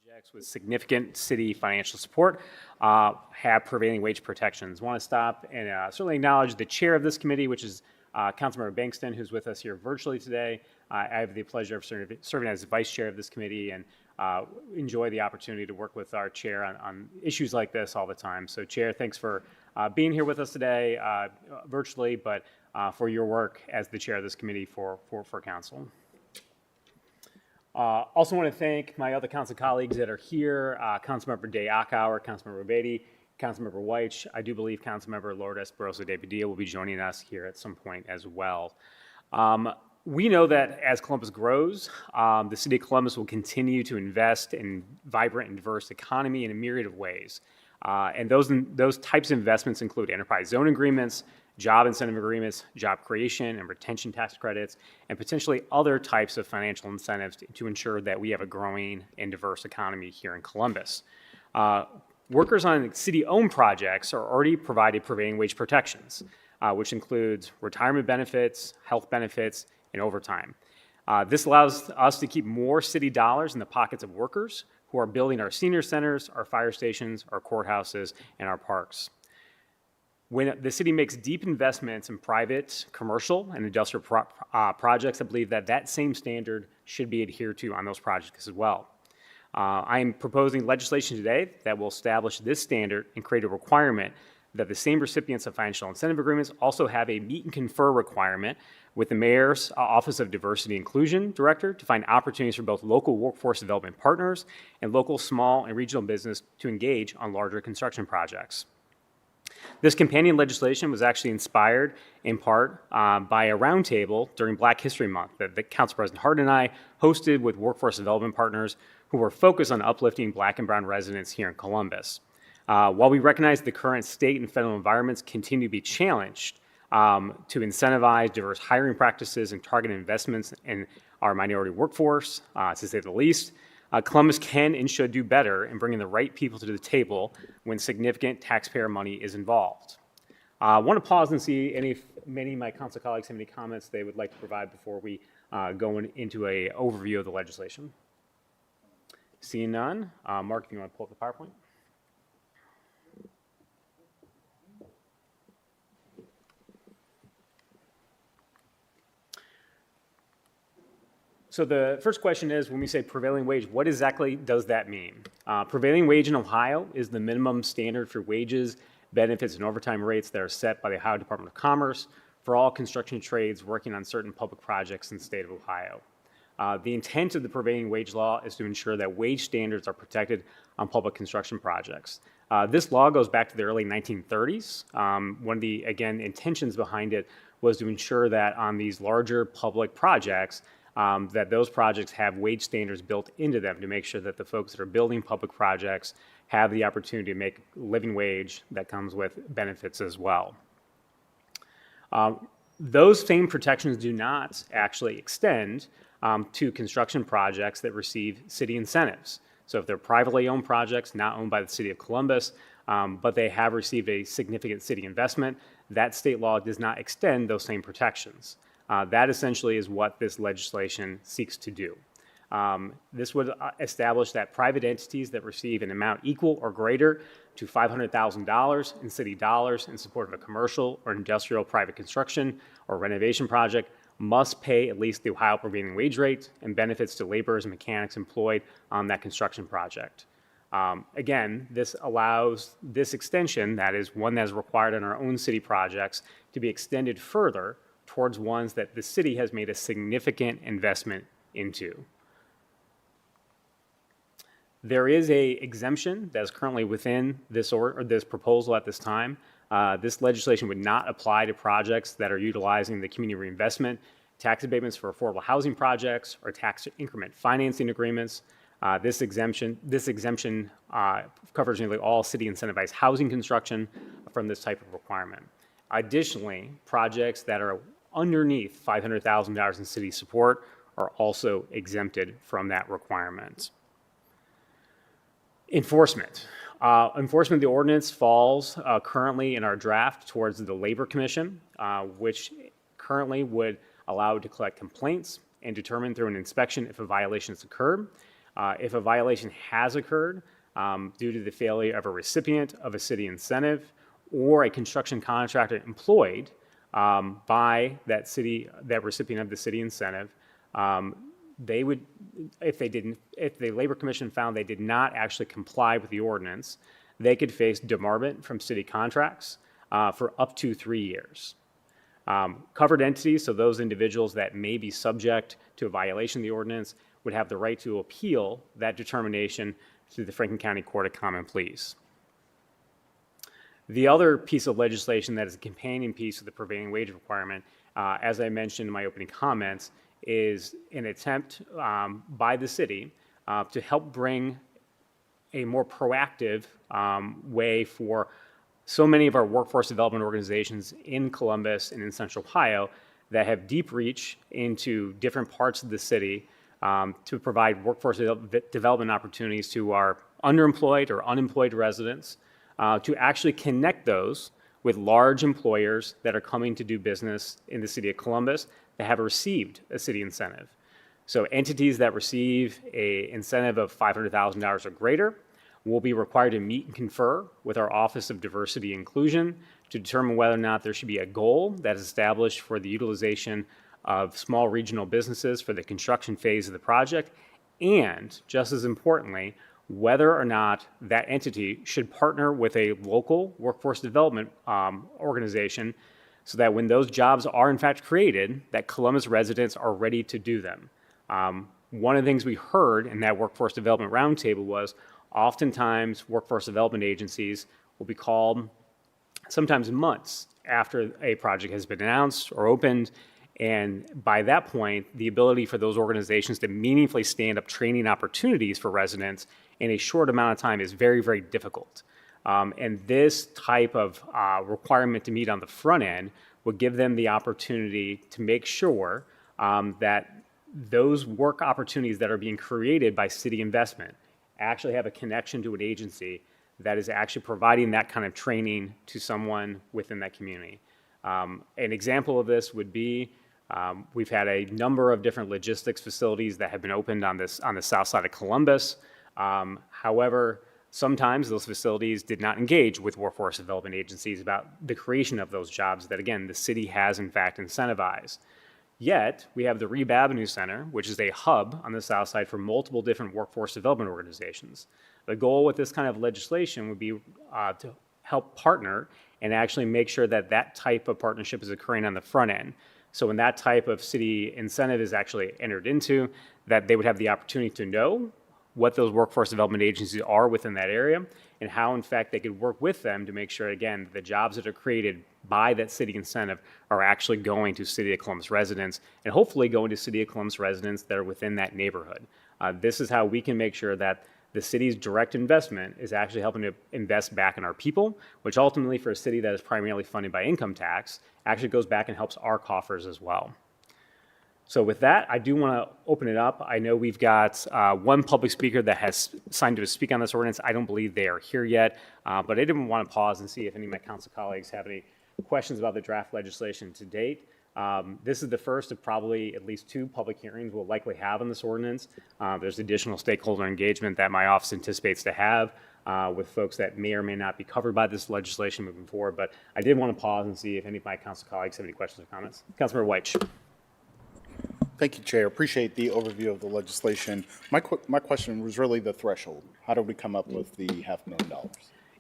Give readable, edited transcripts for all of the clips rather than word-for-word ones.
projects with significant city financial support have prevailing wage protections. I want to stop and certainly acknowledge the chair of this committee, which is Councilmember Bankston, who's with us here virtually today. I have the pleasure of serving as vice chair of this committee and enjoy the opportunity to work with our chair on issues like this all the time. So Chair, thanks for being here with us today virtually, but for your work as the chair of this committee for council. Also want to thank my other council colleagues that are here, Councilmember Day Akauer, Councilmember Beatty, Councilmember Weich. I do believe Councilmember Lourdes Barroso de Padilla will be joining us here at some point as well. We know that as Columbus grows, the city of Columbus will continue to invest in vibrant and diverse economy in a myriad of ways. And those types of investments include enterprise zone agreements, job incentive agreements, job creation and retention tax credits, and potentially other types of financial incentives to ensure that we have a growing and diverse economy here in Columbus. Workers on city-owned projects are already provided prevailing wage protections, which includes retirement benefits, health benefits, and overtime. This allows us to keep more city dollars in the pockets of workers who are building our senior centers, our fire stations, our courthouses, and our parks. When the city makes deep investments in private, commercial, and industrial projects, I believe that same standard should be adhered to on those projects as well. I am proposing legislation today that will establish this standard and create a requirement that the same recipients of financial incentive agreements also have a meet and confer requirement with the Mayor's Office of Diversity and Inclusion Director to find opportunities for both local workforce development partners and local small and regional business to engage on larger construction projects. This companion legislation was actually inspired in part by a roundtable during Black History Month that Council President Hart and I hosted with workforce development partners who were focused on uplifting Black and brown residents here in Columbus. While we recognize the current state and federal environments continue to be challenged to incentivize diverse hiring practices and target investments in our minority workforce, to say the least, Columbus can and should do better in bringing the right people to the table when significant taxpayer money is involved. I want to pause and see if many of my council colleagues have any comments they would like to provide before we go into an overview of the legislation. Seeing none, Mark, if you want to pull up the PowerPoint. So the first question is, when we say prevailing wage, what exactly does that mean? Prevailing wage in Ohio is the minimum standard for wages, benefits, and overtime rates that are set by the Ohio Department of Commerce for all construction trades working on certain public projects in the state of Ohio. The intent of the prevailing wage law is to ensure that wage standards are protected on public construction projects. This law goes back to the early 1930s. One of the, again, intentions behind it was to ensure that on these larger public projects, that those projects have wage standards built into them to make sure that the folks that are building public projects have the opportunity to make a living wage that comes with benefits as well. Those same protections do not actually extend to construction projects that receive city incentives. So if they're privately owned projects, not owned by the city of Columbus, but they have received a significant city investment, that state law does not extend those same protections. That essentially is what this legislation seeks to do. This would establish that private entities that receive an amount equal or greater to $500,000 in city dollars in support of a commercial or industrial private construction or renovation project must pay at least the Ohio prevailing wage rate and benefits to laborers and mechanics employed on that construction project. Again, this allows this extension, that is one that is required in our own city projects, to be extended further towards ones that the city has made a significant investment into. There is an exemption that is currently within this proposal at this time. This legislation would not apply to projects that are utilizing the community reinvestment, tax abatements for affordable housing projects, or tax increment financing agreements. This exemption covers nearly all city incentivized housing construction from this type of requirement. Additionally, projects that are underneath $500,000 in city support are also exempted from that requirement. Enforcement. Enforcement of the ordinance falls currently in our draft towards the Labor Commission, which currently would allow it to collect complaints and determine through an inspection if a violation has occurred. If a violation has occurred due to the failure of a recipient of a city incentive or a construction contractor employed by that recipient of the city incentive, they would, if the Labor Commission found they did not actually comply with the ordinance, they could face debarment from city contracts for up to 3 years. Covered entities, so those individuals that may be subject to a violation of the ordinance, would have the right to appeal that determination to the Franklin County Court of Common Pleas. The other piece of legislation that is a companion piece of the prevailing wage requirement, as I mentioned in my opening comments, is an attempt by the city to help bring a more proactive way for so many of our workforce development organizations in Columbus and in Central Ohio that have deep reach into different parts of the city to provide workforce development opportunities to our underemployed or unemployed residents, to actually connect those with large employers that are coming to do business in the city of Columbus that have received a city incentive. So entities that receive an incentive of $500,000 or greater will be required to meet and confer with our Office of Diversity and Inclusion to determine whether or not there should be a goal that is established for the utilization of small regional businesses for the construction phase of the project, and just as importantly, whether or not that entity should partner with a local workforce development organization so that when those jobs are in fact created, that Columbus residents are ready to do them. One of the things we heard in that workforce development roundtable was oftentimes workforce development agencies will be called sometimes months after a project has been announced or opened, and by that point, the ability for those organizations to meaningfully stand up training opportunities for residents in a short amount of time is very, very difficult. And this type of requirement to meet on the front end would give them the opportunity to make sure that those work opportunities that are being created by city investment actually have a connection to an agency that is actually providing that kind of training to someone within that community. An example of this would be we've had a number of different logistics facilities that have been opened on the south side of Columbus. However, sometimes those facilities did not engage with workforce development agencies about the creation of those jobs that, again, the city has in fact incentivized. Yet, we have the Reeb Avenue Center, which is a hub on the south side for multiple different workforce development organizations. The goal with this kind of legislation would be to help partner and actually make sure that that type of partnership is occurring on the front end. So when that type of city incentive is actually entered into, that they would have the opportunity to know what those workforce development agencies are within that area and how, in fact, they could work with them to make sure, again, the jobs that are created by that city incentive are actually going to City of Columbus residents and hopefully going to City of Columbus residents that are within that neighborhood. This is how we can make sure that the city's direct investment is actually helping to invest back in our people, which ultimately for a city that is primarily funded by income tax actually goes back and helps our coffers as well. So with that, I do want to open it up. I know we've got one public speaker that has signed to speak on this ordinance. I don't believe they are here yet, but I didn't want to pause and see if any of my council colleagues have any questions about the draft legislation to date. This is the first of probably at least 2 public hearings we'll likely have on this ordinance. There's additional stakeholder engagement that my office anticipates to have with folks that may or may not be covered by this legislation moving forward, but I did want to pause and see if any of my council colleagues have any questions or comments. Councilmember White. Thank you, Chair. Appreciate the overview of the legislation. My question was really the threshold. How did we come up with the $500,000?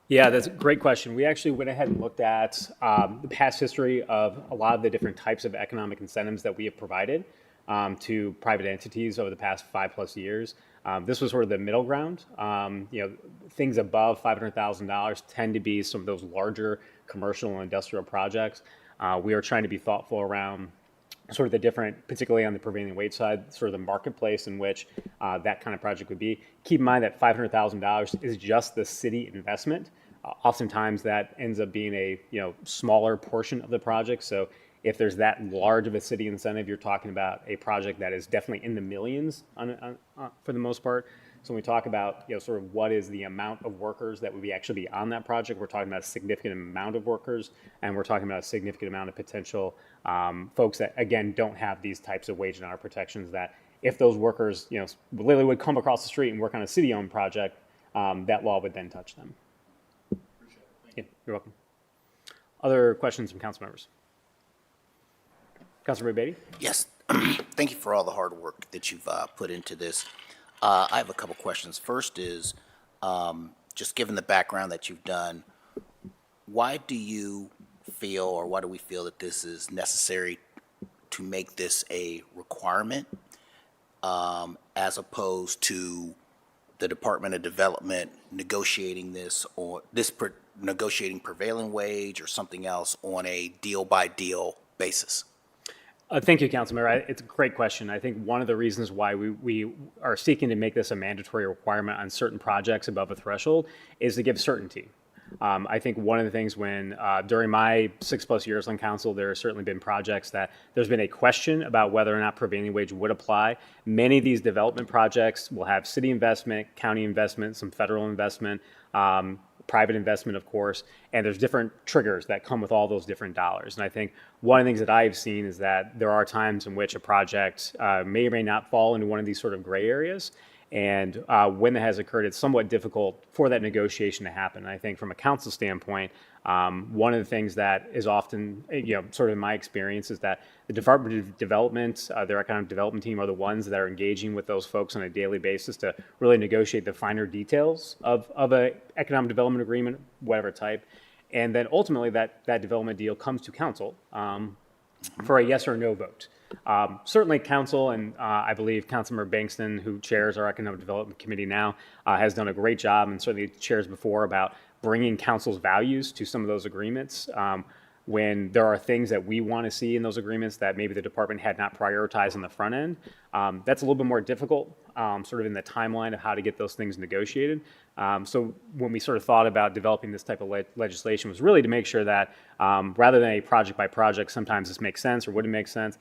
Yeah, that's a great question. We actually went ahead and looked at the past history of a lot of the different types of economic incentives that we have provided to private entities over the past 5+ years. This was sort of the middle ground. Things above $500,000 tend to be some of those larger commercial and industrial projects. We are trying to be thoughtful around sort of the different, particularly on the prevailing wage side, sort of the marketplace in which that kind of project would be. Keep in mind that $500,000 is just the city investment. Oftentimes that ends up being a smaller portion of the project. So if there's that large of a city incentive, you're talking about a project that is definitely in the millions for the most part. So when we talk about sort of what is the amount of workers that would be actually be on that project, we're talking about a significant amount of workers, and we're talking about a significant amount of potential folks that, again, don't have these types of wage and hour protections that if those workers, literally would come across the street and work on a city-owned project, that law would then touch them. Yeah, you're welcome. Other questions from council members? Councilor Beatty? Yes, thank you for all the hard work that you've put into this. I have a couple questions. First is, just given the background that you've done, why do you feel, or why do we feel that this is necessary to make this a requirement, as opposed to the Department of Development negotiating this, or negotiating prevailing wage or something else on a deal-by-deal basis? Thank you, Councilmember. It's a great question. I think one of the reasons why we are seeking to make this a mandatory requirement on certain projects above a threshold is to give certainty. I think one of the things during my 6+ years on council, there has certainly been projects that there's been a question about whether or not prevailing wage would apply. Many of these development projects will have city investment, county investment, some federal investment, private investment, of course, and there's different triggers that come with all those different dollars. And I think one of the things that I've seen is that there are times in which a project may or may not fall into one of these sort of gray areas. And when that has occurred, it's somewhat difficult for that negotiation to happen. And I think from a council standpoint, one of the things that is often, sort of in my experience, is that the Department of Development, their economic development team, are the ones that are engaging with those folks on a daily basis to really negotiate the finer details of an economic development agreement, whatever type. And then ultimately that development deal comes to council for a yes or no vote. Certainly council, and I believe Councilmember Bankston, who chairs our Economic Development Committee now, has done a great job, and certainly chairs before, about bringing council's values to some of those agreements. When there are things that we want to see in those agreements that maybe the department had not prioritized on the front end, that's a little bit more difficult, sort of in the timeline of how to get those things negotiated. So when we sort of thought about developing this type of legislation, was really to make sure that rather than a project by project, sometimes this makes sense or wouldn't make sense.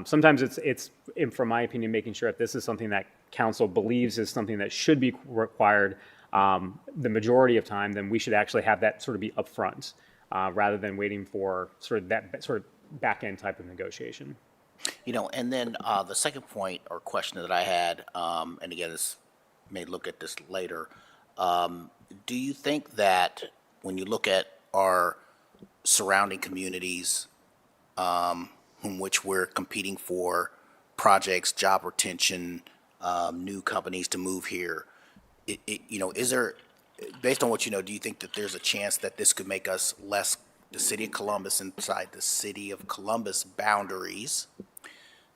Sometimes it's, from my opinion, making sure if this is something that council believes is something that should be required the majority of time, then we should actually have that sort of be upfront. Rather than waiting for sort of that sort of back end type of negotiation. And then the second point or question that I had, and again, this may look at this later, do you think that when you look at our surrounding communities, whom which we're competing for projects, job retention, new companies to move here, is there, based on what you know, do you think that there's a chance that this could make us less, the city of Columbus, inside the city of Columbus boundaries,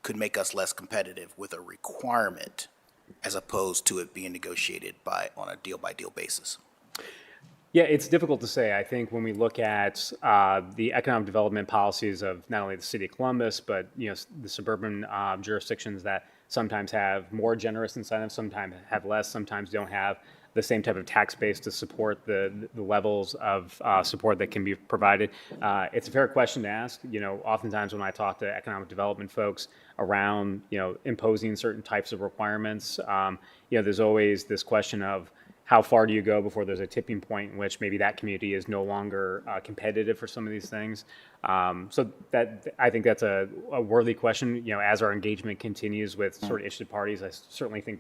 could make us less competitive with a requirement as opposed to it being negotiated on a deal-by-deal basis? Yeah, it's difficult to say. I think when we look at the economic development policies of not only the city of Columbus, but the suburban jurisdictions that sometimes have more generous incentives, sometimes have less, sometimes don't have the same type of tax base to support the levels of support that can be provided. It's a fair question to ask. Oftentimes when I talk to economic development folks around, imposing certain types of requirements, there's always this question of how far do you go before there's a tipping point in which maybe that community is no longer competitive for some of these things. So that, I think that's a worthy question. As our engagement continues with sort of interested parties, I certainly think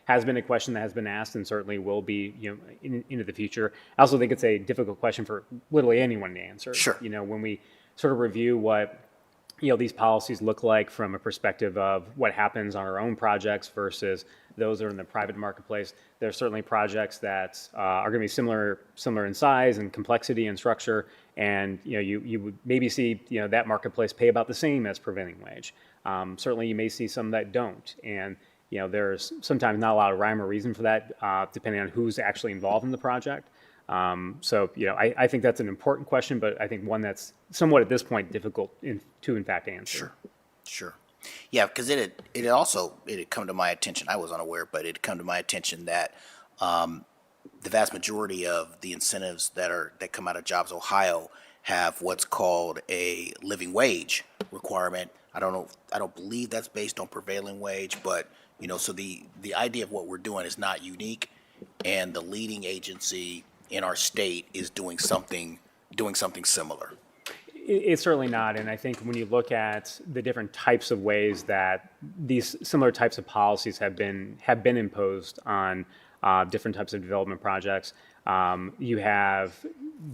has been a question that has been asked and certainly will be, into the future. I also think it's a difficult question for literally anyone to answer. Sure. When we sort of review what, these policies look like from a perspective of what happens on our own projects versus those that are in the private marketplace, there are certainly projects that are going to be similar in size and complexity and structure, and you would maybe see that marketplace pay about the same as prevailing wage. Certainly, you may see some that don't, and there's sometimes not a lot of rhyme or reason for that, depending on who's actually involved in the project. So, I think that's an important question, but I think one that's somewhat at this point difficult to in fact answer. Sure. Yeah, because it had come to my attention. I was unaware, but it had come to my attention that the vast majority of the incentives that come out of Jobs Ohio have what's called a living wage requirement. I don't believe that's based on prevailing wage, but so the idea of what we're doing is not unique, and the leading agency in our state is doing something similar. It's certainly not, and I think when you look at the different types of ways that these similar types of policies have been imposed on different types of development projects, you have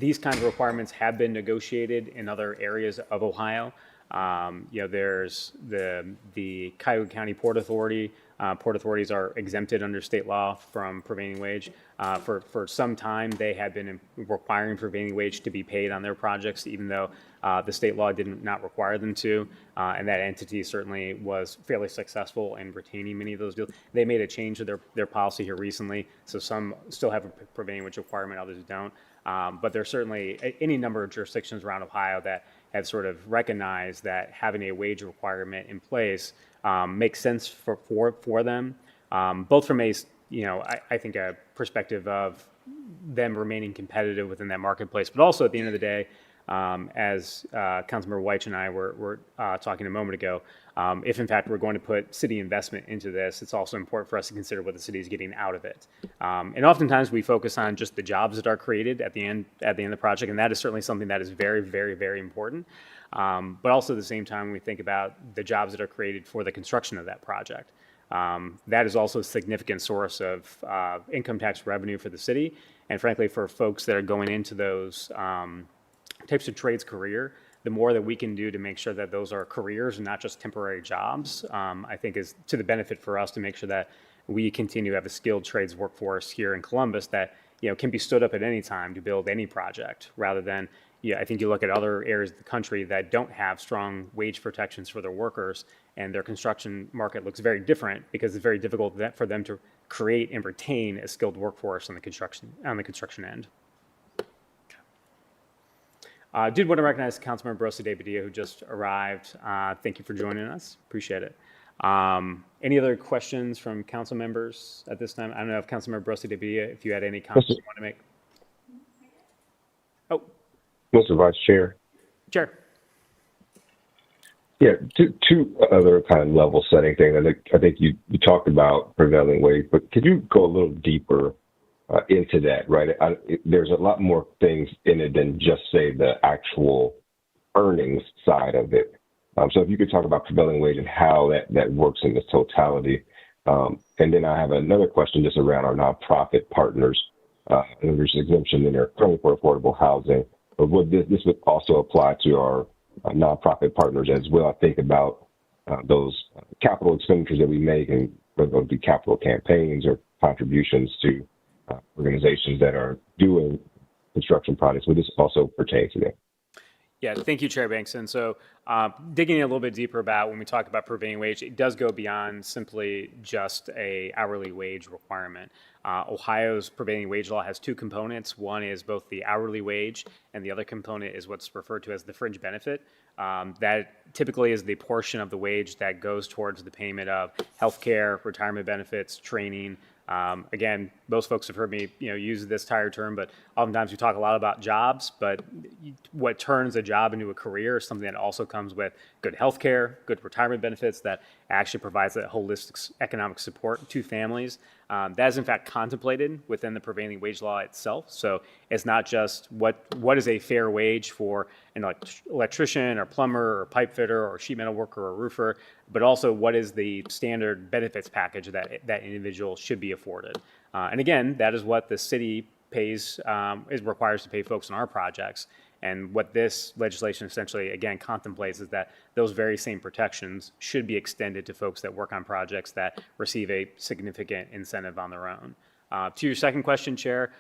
these kinds of requirements have been negotiated in other areas of Ohio. There's the Cuyahoga County Port Authority. Port authorities are exempted under state law from prevailing wage. For some time, they had been requiring prevailing wage to be paid on their projects, even though the state law did not require them to. And that entity certainly was fairly successful in retaining many of those deals. They made a change to their policy here recently, so some still have a prevailing wage requirement, others don't. But there's certainly any number of jurisdictions around Ohio that have sort of recognized that having a wage requirement in place makes sense for them, both from a, I think a perspective of them remaining competitive within that marketplace, but also at the end of the day, as Councilmember Weich and I were talking a moment ago, if in fact we're going to put city investment into this, it's also important for us to consider what the city is getting out of it. And oftentimes we focus on just the jobs that are created at the end of the project, and that is certainly something that is very, very, very important. But also at the same time, we think about the jobs that are created for the construction of that project. That is also a significant source of income tax revenue for the city, and frankly, for folks that are going into those types of trades career, the more that we can do to make sure that those are careers and not just temporary jobs, I think is to the benefit for us to make sure that we continue to have a skilled trades workforce here in Columbus that can be stood up at any time to build any project, rather than I think you look at other areas of the country that don't have strong wage protections for their workers, and their construction market looks very different because it's very difficult for them to create and retain a skilled workforce on the construction end. Did want to recognize Councilmember Barosa de Padilla, who just arrived. Thank you for joining us. Appreciate it. Any other questions from council members at this time? I don't know if Councilmember Barosa de Padilla, if you had any comments you want to make. Oh, Mr. Vice Chair. Chair. Yeah, two other kind of level setting things. I think you talked about prevailing wage, but could you go a little deeper into that, right? There's a lot more things in it than just say the actual earnings side of it. So if you could talk about prevailing wage and how that works in its totality. And then I have another question just around our nonprofit partners. And there's an exemption in there currently for affordable housing, but this would also apply to our nonprofit partners as well. I think about those capital expenditures that we make, and whether those be capital campaigns or contributions to organizations that are doing construction projects. Would this also pertain to them? Yeah, thank you, Chair Banks. And so digging in a little bit deeper about when we talk about prevailing wage, it does go beyond simply just a hourly wage requirement. Ohio's prevailing wage law has two components. One is both the hourly wage, and the other component is what's referred to as the fringe benefit. That typically is the portion of the wage that goes towards the payment of healthcare, retirement benefits, training. Again, most folks have heard me, use this tired term, but oftentimes we talk a lot about jobs, but what turns a job into a career is something that also comes with good health care, good retirement benefits that actually provides that holistic economic support to families. That is in fact contemplated within the prevailing wage law itself. So it's not just what is a fair wage for an electrician or plumber or pipe fitter or sheet metal worker or roofer, but also what is the standard benefits package that individual should be afforded. And again, that is what the city pays, requires to pay folks on our projects. And what this legislation essentially, again, contemplates is that those very same protections should be extended to folks that work on projects that receive a significant incentive on their own. To your second question, Chair,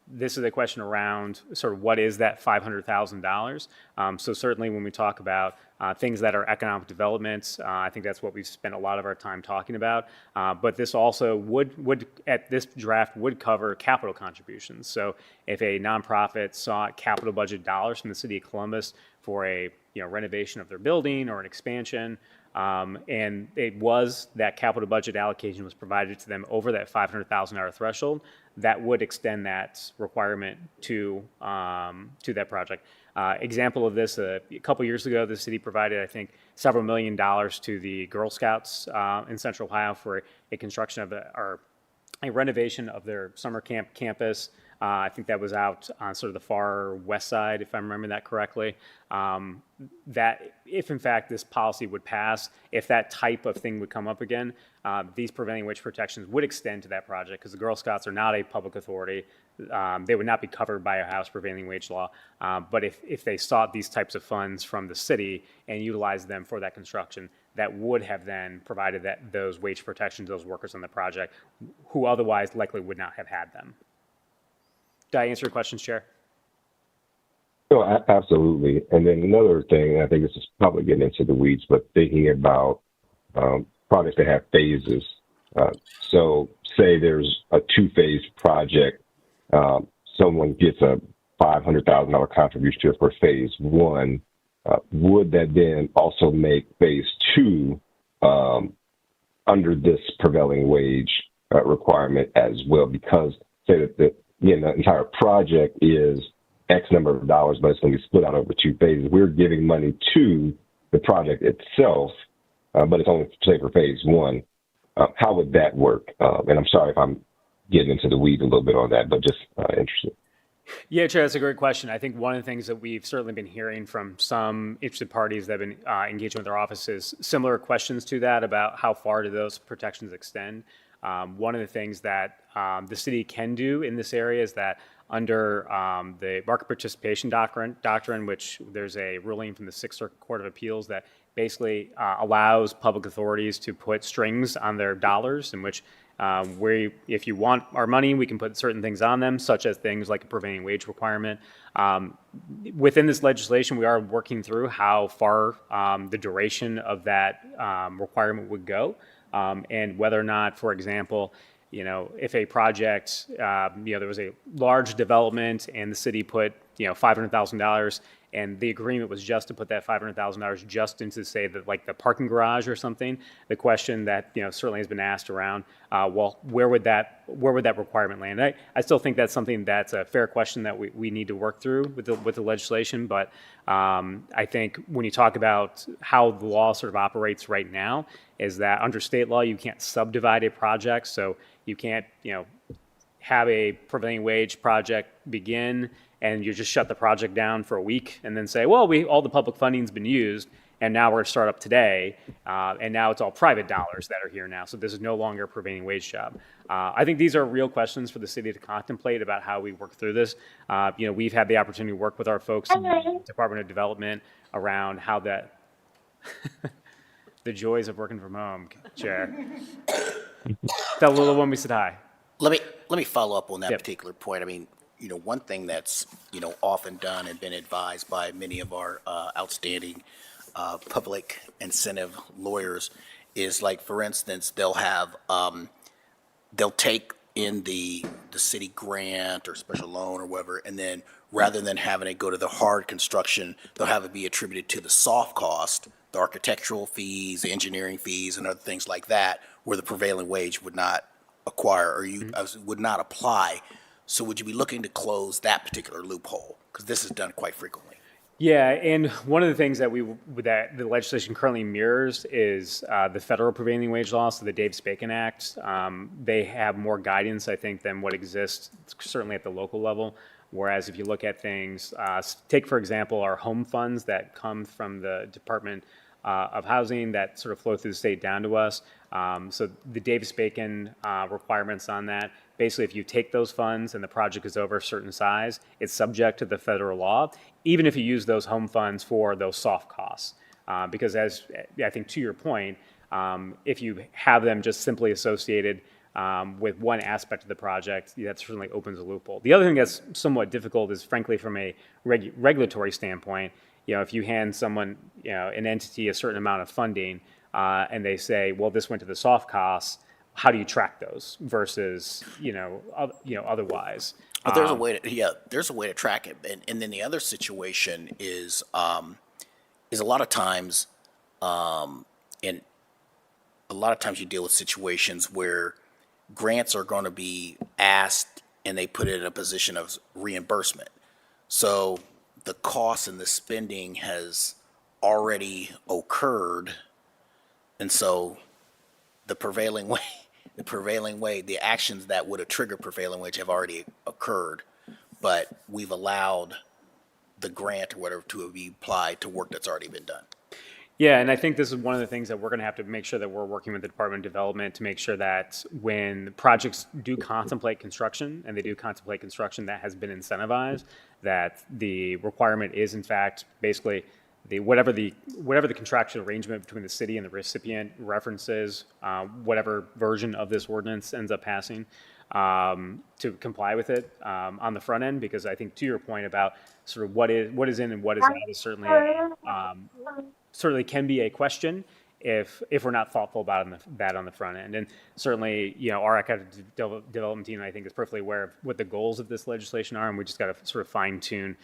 this is a question around sort of what is that $500,000. So certainly when we talk about things that are economic developments, I think that's what we've spent a lot of our time talking about. But this also would at this draft would cover capital contributions. So if a nonprofit sought capital budget dollars from the city of Columbus for a renovation of their building or an expansion, and that capital budget allocation was provided to them over that $500,000 threshold, that would extend that requirement to that project. Example of this, a couple years ago, the city provided, I think, several $1 million to the Girl Scouts in Central Ohio for a construction of a renovation of their summer camp campus. I think that was out on sort of the far west side, if I remember that correctly. That if in fact this policy would pass, if that type of thing would come up again, these prevailing wage protections would extend to that project because the Girl Scouts are not a public authority. They would not be covered by a House prevailing wage law. But if they sought these types of funds from the city and utilized them for that construction, that would have then provided those wage protections to those workers on the project who otherwise likely would not have had them. Did I answer your questions, Chair? No, absolutely. And then another thing, I think this is probably getting into the weeds, but thinking about projects that have phases. So say there's a two-phase project. Someone gets a $500,000 contribution for phase one. Would that then also make phase two under this prevailing wage requirement as well? Because say that the entire project is X number of dollars, but it's going to be split out over two phases. We're giving money to the project itself, but it's only, say, for phase one. How would that work? And I'm sorry if I'm getting into the weeds a little bit on that, but just interested. Yeah, Chair, that's a great question. I think one of the things that we've certainly been hearing from some interested parties that have been engaging with our offices, similar questions to that about how far do those protections extend. One of the things that the city can do in this area is that under the market participation doctrine, which there's a ruling from the Sixth Circuit Court of Appeals that basically allows public authorities to put strings on their dollars, in which if you want our money, we can put certain things on them, such as things like a prevailing wage requirement. Within this legislation, we are working through how far the duration of that requirement would go, and whether or not, for example, if a project, there was a large development and the city put, $500,000 and the agreement was just to put that $500,000 just into, say, the parking garage or something. The question that, certainly has been asked around, where would that requirement land? I still think that's something that's a fair question that we need to work through with the legislation. But I think when you talk about how the law sort of operates right now, is that under state law, you can't subdivide a project. So you can't, have a prevailing wage project begin and you just shut the project down for a week and then say, well, all the public funding's been used and now we're going to start up today, and now it's all private dollars that are here now. So this is no longer a prevailing wage job. I think these are real questions for the city to contemplate about how we work through this. We've had the opportunity to work with our folks in the Department of Development around how that, the joys of working from home, Chair. Tell little one we said hi. Let me follow up on that Yep. particular point. I mean, one thing that's, often done and been advised by many of our outstanding public incentive lawyers is, like, for instance, they'll take in the city grant or special loan or whatever, and then rather than having it go to the hard construction, they'll have it be attributed to the soft cost, the architectural fees, the engineering fees, and other things like that, where the prevailing wage would not acquire or would not apply. So would you be looking to close that particular loophole? Because this is done quite frequently. Yeah, and one of the things that that the legislation currently mirrors is the federal prevailing wage law, so the Davis-Bacon Act. They have more guidance, I think, than what exists certainly at the local level. Whereas if you look at things, take for example our home funds that come from the Department of Housing that sort of flow through the state down to us. So the Davis-Bacon requirements on that, basically if you take those funds and the project is over a certain size, it's subject to the federal law, even if you use those home funds for those soft costs. Because as I think to your point, if you have them just simply associated with one aspect of the project, that certainly opens a loophole. The other thing that's somewhat difficult is, frankly, from a regulatory standpoint, if you hand someone, an entity a certain amount of funding, and they say, well, this went to the soft costs, how do you track those versus, otherwise? But there's a way to track it. And then the other situation is a lot of times, you deal with situations where grants are going to be asked and they put it in a position of reimbursement. So the cost and the spending has already occurred, and so the prevailing the prevailing wage, the actions that would have triggered prevailing wage have already occurred, but we've allowed the grant or whatever to be applied to work that's already been done. Yeah, and I think this is one of the things that we're going to have to make sure that we're working with the Department of Development to make sure that when projects do contemplate construction, and they do contemplate construction that has been incentivized, that the requirement is in fact basically whatever the contractual arrangement between the city and the recipient references, whatever version of this ordinance ends up passing, to comply with it on the front end, because I think to your point about sort of what is in and what is out is certainly certainly can be a question if we're not thoughtful about that on the front end. And certainly, our economic development team, I think, is perfectly aware of what the goals of this legislation are, and we just got to sort of fine tune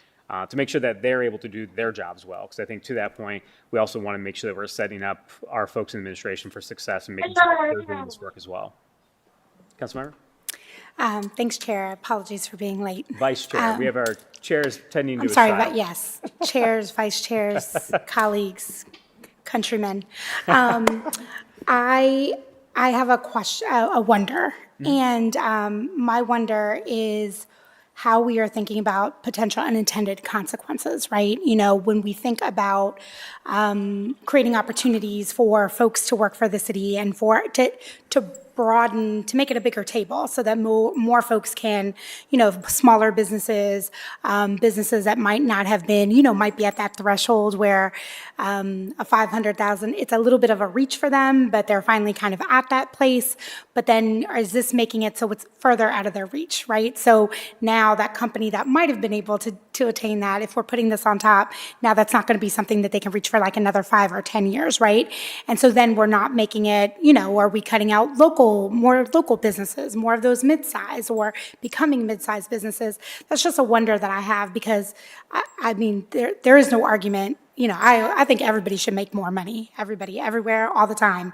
to make sure that they're able to do their jobs well. Because I think to that point, we also want to make sure that we're setting up our folks in administration for success and making sure that they're doing this work as well. Councilmember? Thanks, Chair. Apologies for being late. Vice Chair. We have our chairs tending to I'm a sorry, side. but yes, chairs, vice chairs, colleagues, countrymen. I have a question, a wonder, and my wonder is how we are thinking about potential unintended consequences, right? When we think about creating opportunities for folks to work for the city and to broaden, to make it a bigger table so that more folks can, smaller businesses, businesses that might not have been, might be at that threshold where a 500,000, it's a little bit of a reach for them, but they're finally kind of at that place. But then is this making it so it's further out of their reach, right? So now that company that might have been able to attain that, if we're putting this on top, now that's not going to be something that they can reach for like another 5 or 10 years, right? And so then we're not making it, are we cutting out more local businesses, more of those mid-size or becoming mid-size businesses? That's just a wonder that I have, because I mean, there is no argument. I think everybody should make more money. Everybody, everywhere, all the time.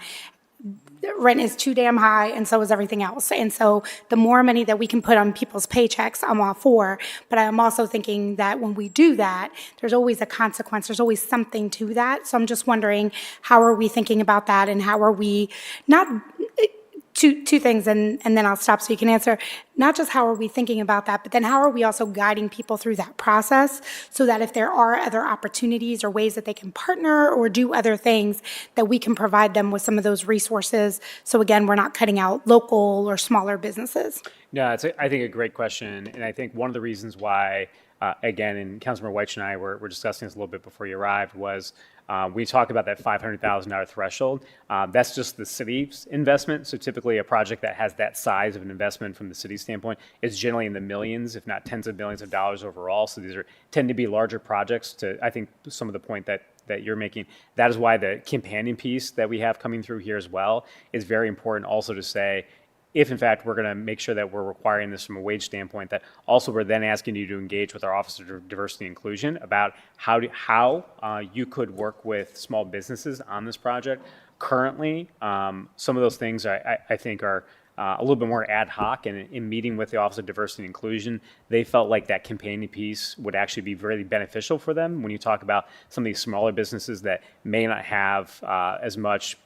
Rent is too damn high, and so is everything else. And so the more money that we can put on people's paychecks, I'm all for. But I'm also thinking that when we do that, there's always a consequence. There's always something to that. So I'm just wondering, how are we thinking about that, and how are we not... Two things, and then I'll stop so you can answer. Not just how are we thinking about that, but then how are we also guiding people through that process so that if there are other opportunities or ways that they can partner or do other things, that we can provide them with some of those resources. So again, we're not cutting out local or smaller businesses. No, it's I think a great question, and I think one of the reasons why, again, and Councilmember White and I were discussing this a little bit before you arrived, was we talk about that $500,000 threshold. That's just the city's investment. So typically a project that has that size of an investment from the city standpoint is generally in the millions, if not tens of millions of dollars overall. So these tend to be larger projects. To, I think, some of the point that you're making, that is why the companion piece that we have coming through here as well is very important also to say, if in fact we're going to make sure that we're requiring this from a wage standpoint, that also we're then asking you to engage with our Office of Diversity and Inclusion about how you could work with small businesses on this project. Currently, some of those things I think are a little bit more ad hoc, and in meeting with the Office of Diversity and Inclusion, they felt like that companion piece would actually be very beneficial for them when you talk about some of these smaller businesses that may not have as much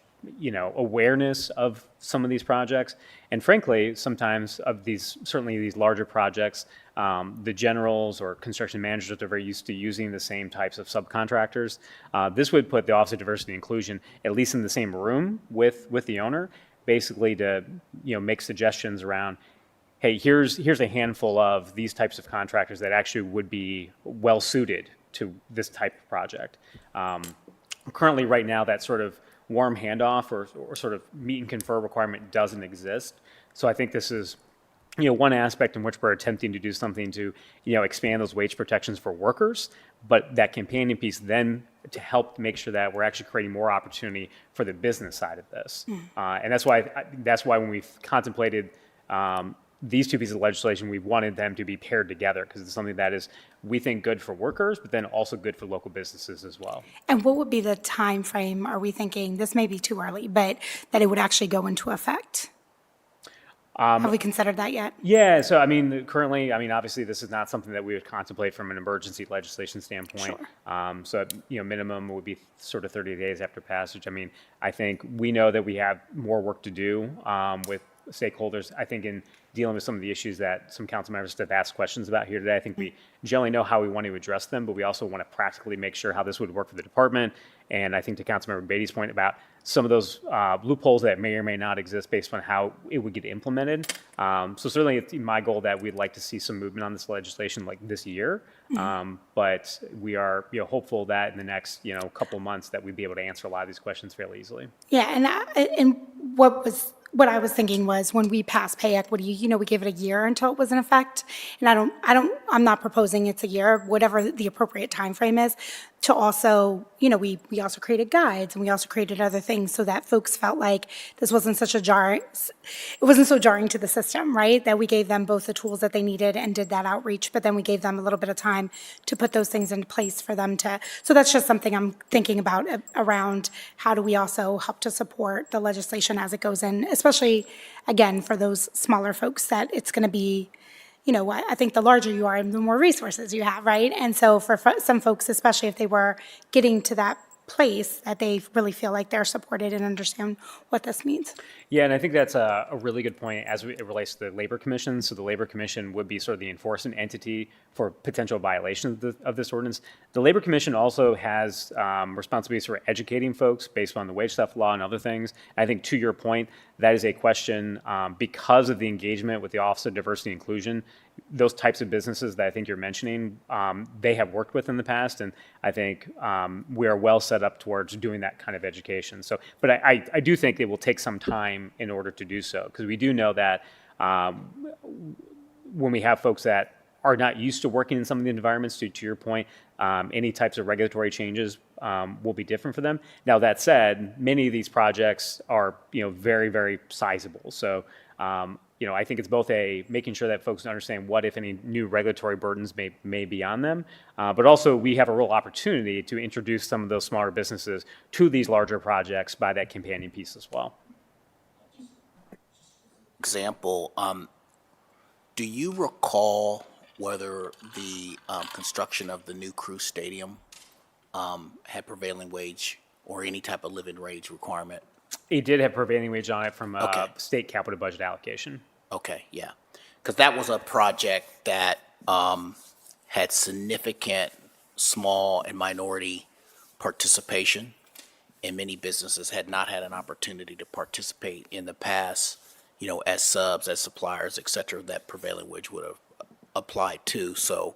awareness of some of these projects. And frankly, sometimes of certainly these larger projects, the generals or construction managers are very used to using the same types of subcontractors. This would put the Office of Diversity and Inclusion at least in the same room with the owner, basically to make suggestions around, hey, here's a handful of these types of contractors that actually would be well suited to this type of project. Currently, right now, that sort of warm handoff or sort of meet and confer requirement doesn't exist. So I think this is one aspect in which we're attempting to do something to expand those wage protections for workers, but that companion piece then to help make sure that we're actually creating more opportunity for the business side of this. And that's why when we've contemplated these two pieces of legislation, we wanted them to be paired together, because it's something that is, we think, good for workers, but then also good for local businesses as well. And what would be the time frame, are we thinking, this may be too early, but that it would actually go into effect? Have we considered that yet? Yeah, so currently, obviously this is not something that we would contemplate from an emergency legislation standpoint. Sure. So, minimum would be sort of 30 days after passage. I think we know that we have more work to do with stakeholders. I think in dealing with some of the issues that some council members have asked questions about here today, I think we generally know how we want to address them, but we also want to practically make sure how this would work for the department. And I think to Councilmember Beatty's point about some of those loopholes that may or may not exist based on how it would get implemented. So certainly it's my goal that we'd like to see some movement on this legislation like this year. But we are hopeful that in the next couple of months that we'd be able to answer a lot of these questions fairly easily. Yeah, and what I was thinking was when we pass pay equity, we give it a year until it was in effect. And I'm not proposing it's a year, whatever the appropriate time frame is, to also, we also created guides and we also created other things so that folks felt like this wasn't it wasn't so jarring to the system, right? That we gave them both the tools that they needed and did that outreach, but then we gave them a little bit of time to put those things into place for them so that's just something I'm thinking about around how do we also help to support the legislation as it goes in, especially, again, for those smaller folks that it's going to be, I think the larger you are, the more resources you have, right? And so for some folks, especially if they were getting to that place, that they really feel like they're supported and understand what this means. Yeah, and I think that's a really good point as it relates to the Labor Commission. So the Labor Commission would be sort of the enforcement entity for potential violations of this ordinance. The Labor Commission also has responsibilities for educating folks based on the wage theft law and other things. I think to your point, that is a question because of the engagement with the Office of Diversity and Inclusion. Those types of businesses that I think you're mentioning, they have worked with in the past, and I think we are well set up towards doing that kind of education. So, but I do think it will take some time in order to do so, because we do know that when we have folks that are not used to working in some of the environments, to your point, any types of regulatory changes will be different for them. Now, that said, many of these projects are very, very sizable. So I think it's both making sure that folks understand what, if any, new regulatory burdens may be on them, but also we have a real opportunity to introduce some of those smaller businesses to these larger projects by that companion piece as well. Example, do you recall whether the construction of the new Crew Stadium had prevailing wage or any type of living wage requirement? It did have prevailing wage on it from Okay. state capital budget allocation. Okay, yeah. Because that was a project that had significant small and minority participation, and many businesses had not had an opportunity to participate in the past, as subs, as suppliers, et cetera, that prevailing wage would have applied to. So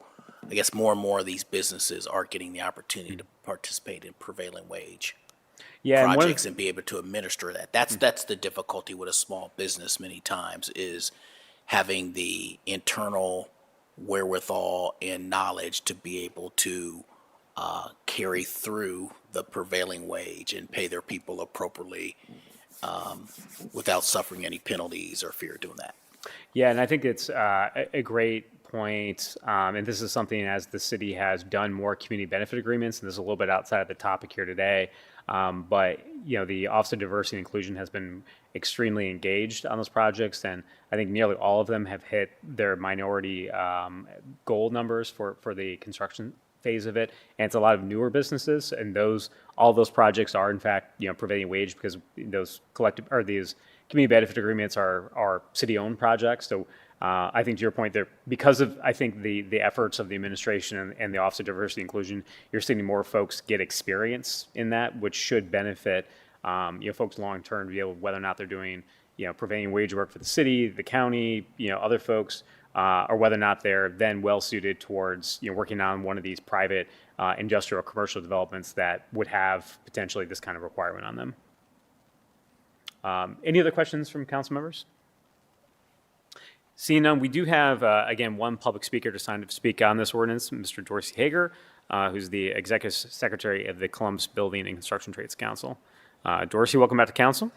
I guess more and more of these businesses are getting the opportunity to participate in prevailing wage Yeah, and projects and be able to administer that. That's the difficulty with a small business many times, is having the internal wherewithal and knowledge to be able to carry through the prevailing wage and pay their people appropriately without suffering any penalties or fear of doing that. Yeah, and I think it's a great point, and this is something as the city has done more community benefit agreements, and this is a little bit outside of the topic here today, but the Office of Diversity and Inclusion has been extremely engaged on those projects, and I think nearly all of them have hit their minority goal numbers for the construction phase of it, and it's a lot of newer businesses, and all those projects are in fact prevailing wage, because those these community benefit agreements are city-owned projects. So I think to your point there, because of I think the efforts of the administration and the Office of Diversity and Inclusion, you're seeing more folks get experience in that, which should benefit folks long term to be able, whether or not they're doing prevailing wage work for the city, the county, other folks, or whether or not they're then well suited towards working on one of these private industrial or commercial developments that would have potentially this kind of requirement on them. Any other questions from council members? Seeing none, we do have, again, one public speaker to sign up to speak on this ordinance, Mr. Dorsey Hager, who's the Executive Secretary of the Columbus Building and Construction Trades Council. Dorsey, welcome back to council.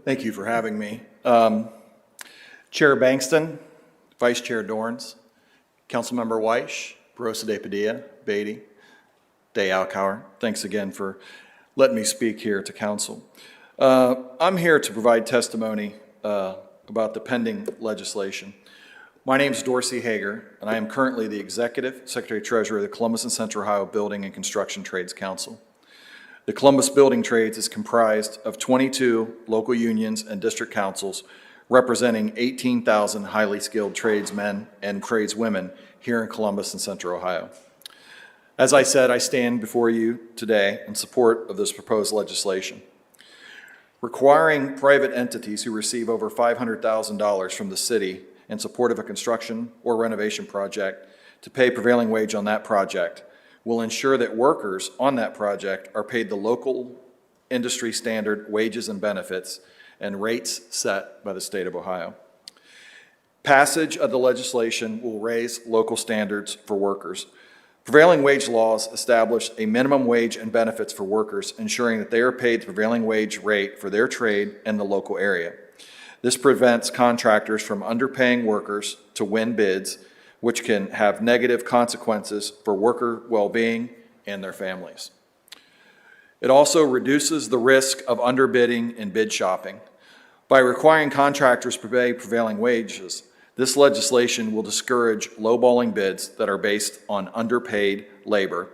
Thank you for having me. Chair Bankston, Vice Chair Dorns, Councilmember Weish, Barosa de Padilla, Beatty, Day Alcower, thanks again for letting me speak here to council. I'm here to provide testimony about the pending legislation. My name is Dorsey Hager, and I am currently the Executive Secretary-Treasurer of the Columbus and Central Ohio Building and Construction Trades Council. The Columbus Building Trades is comprised of 22 local unions and district councils representing 18,000 highly skilled tradesmen and tradeswomen here in Columbus and Central Ohio. As I said, I stand before you today in support of this proposed legislation. Requiring private entities who receive over $500,000 from the city in support of a construction or renovation project to pay prevailing wage on that project will ensure that workers on that project are paid the local industry standard wages and benefits and rates set by the state of Ohio. Passage of the legislation will raise local standards for workers. Prevailing wage laws establish a minimum wage and benefits for workers, ensuring that they are paid the prevailing wage rate for their trade in the local area. This prevents contractors from underpaying workers to win bids, which can have negative consequences for worker well-being and their families. It also reduces the risk of underbidding and bid shopping. By requiring contractors to pay prevailing wages, this legislation will discourage lowballing bids that are based on underpaid labor.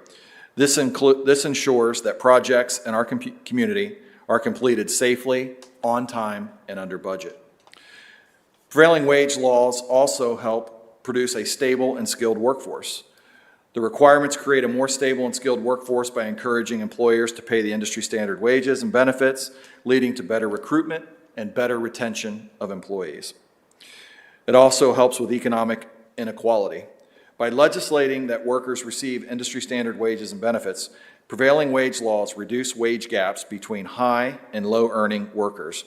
This ensures that projects in our community are completed safely, on time, and under budget. Prevailing wage laws also help produce a stable and skilled workforce. The requirements create a more stable and skilled workforce by encouraging employers to pay the industry standard wages and benefits, leading to better recruitment and better retention of employees. It also helps with economic inequality. By legislating that workers receive industry standard wages and benefits, prevailing wage laws reduce wage gaps between high and low earning workers.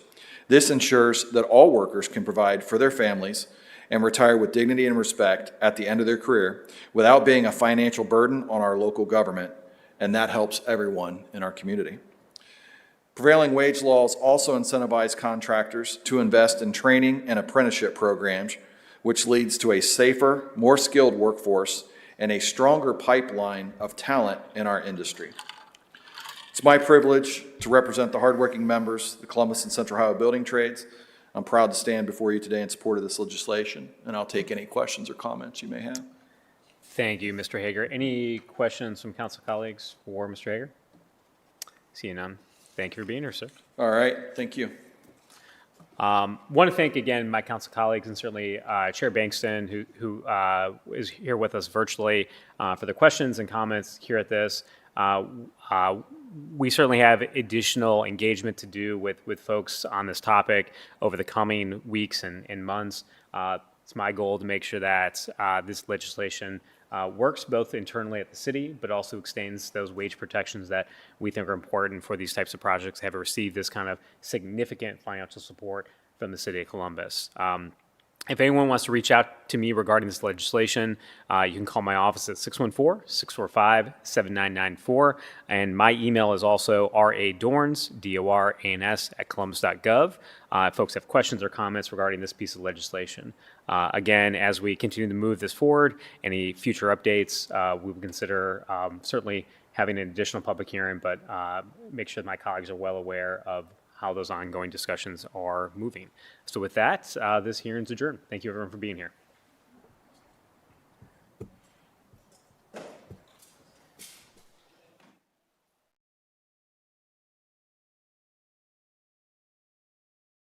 This ensures that all workers can provide for their families and retire with dignity and respect at the end of their career without being a financial burden on our local government, and that helps everyone in our community. Prevailing wage laws also incentivize contractors to invest in training and apprenticeship programs, which leads to a safer, more skilled workforce and a stronger pipeline of talent in our industry. It's my privilege to represent the hardworking members of the Columbus and Central Ohio Building Trades. I'm proud to stand before you today in support of this legislation, and I'll take any questions or comments you may have. Thank you, Mr. Hager. Any questions from council colleagues for Mr. Hager? Seeing none. Thank you for being here, sir. All right, thank you. Want to thank again my council colleagues and certainly Chair Bankston, who is here with us virtually for the questions and comments here at this. We certainly have additional engagement to do with folks on this topic over the coming weeks and months. It's my goal to make sure that this legislation works both internally at the city, but also extends those wage protections that we think are important for these types of projects to have received this kind of significant financial support from the city of Columbus. If anyone wants to reach out to me regarding this legislation, you can call my office at 614-645-7994. And my email is also radorns, D-O-R-A-N-S, @columbus.gov. If folks have questions or comments regarding this piece of legislation. Again, as we continue to move this forward, any future updates, we will consider certainly having an additional public hearing, but make sure that my colleagues are well aware of how those ongoing discussions are moving. So with that, this hearing's adjourned. Thank you everyone for being here.